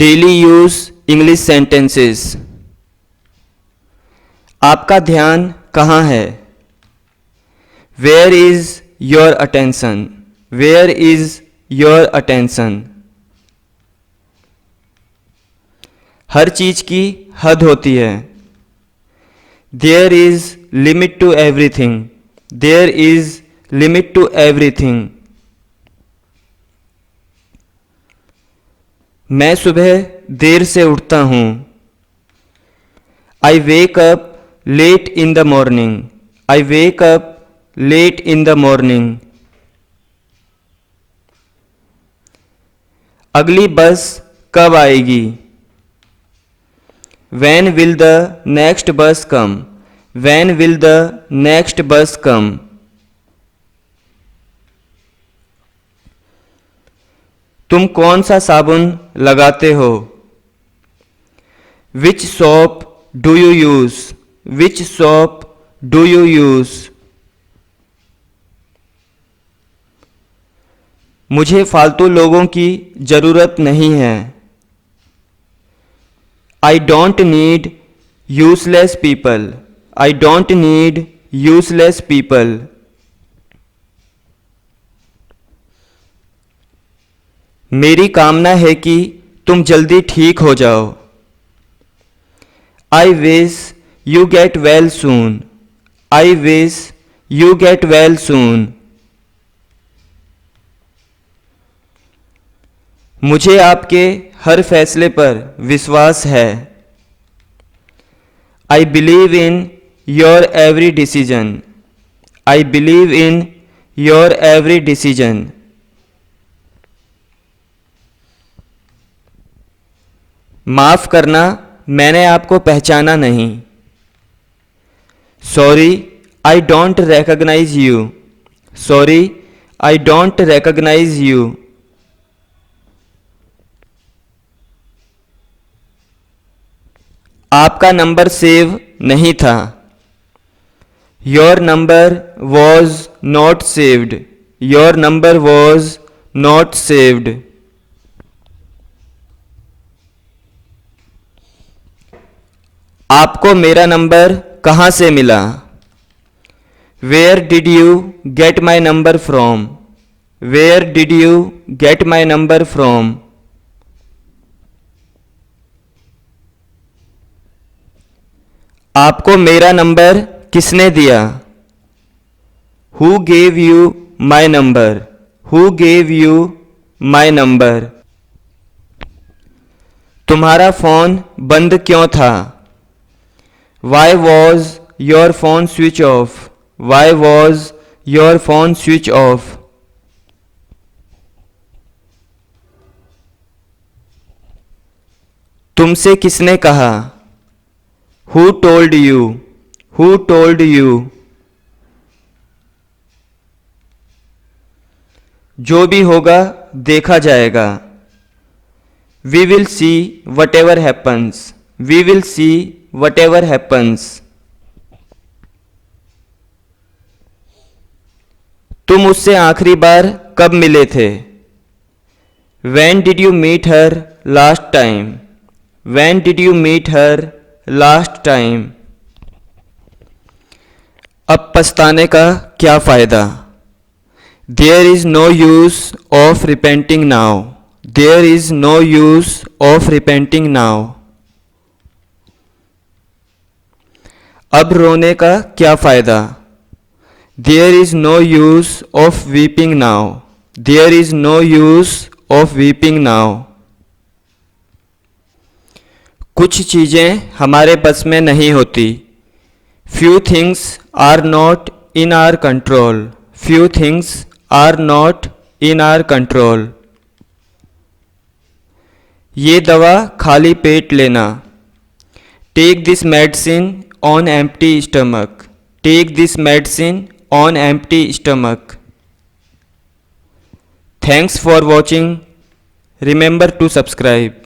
Daily use English sentences. आपका ध्यान कहाँ है? Where is your attention? Where is your attention? हर चीज की हद होती है। There is limit to everything. There is limit to everything. मैं सुबह देर से उठता हूँ। I wake up late in the morning. I wake up late in the morning. अगली बस कब आएगी? When will the next bus come? When will the next bus come? तुम कौन सा साबुन लगाते हो? Which soap do you use? Which soap do you use? मुझे फालतू लोगों की जरूरत नहीं है। I don't need useless people. I don't need useless people. मेरी कामना है कि तुम जल्दी ठीक हो जाओ। I wish you get well soon. I wish you get well soon. मुझे आपके हर फैसले पर विश्वास है। I believe in your every decision. I believe in your every decision. माफ़ करना, मैंने आपको पहचाना नहीं। Sorry, I don't recognize you. Sorry, I don't recognize you. आपका नंबर सेव नहीं था। Your number was not saved. Your number was not saved. आपको मेरा नंबर कहाँ से मिला? Where did you get my number from? Where did you get my number from? आपको मेरा नंबर किसने दिया? Who gave you my number? Who gave you my number? तुम्हारा फ़ोन बंद क्यों था? Why was your phone switch off? Why was your phone switch off? तुमसे किसने कहा? Who told you? Who told you? जो भी होगा देखा जाएगा। We will see whatever happens. We will see whatever happens. तुम उससे आखिरी बार कब मिले थे? When did you meet her last time? When did you meet her last time? अब पछताने का क्या फ़ायदा? There is no use of repenting now. There is no use of repenting now. अब रोने का क्या फ़ायदा? There is no use of weeping now. There is no use of weeping now. कुछ चीज़ें हमारे बस में नहीं होती। Few things are not in our control. Few things are not in our control. ये दवा खाली पेट लेना। Take this medicine on empty stomach. Take this medicine on empty stomach. Thanks for watching. Remember to subscribe.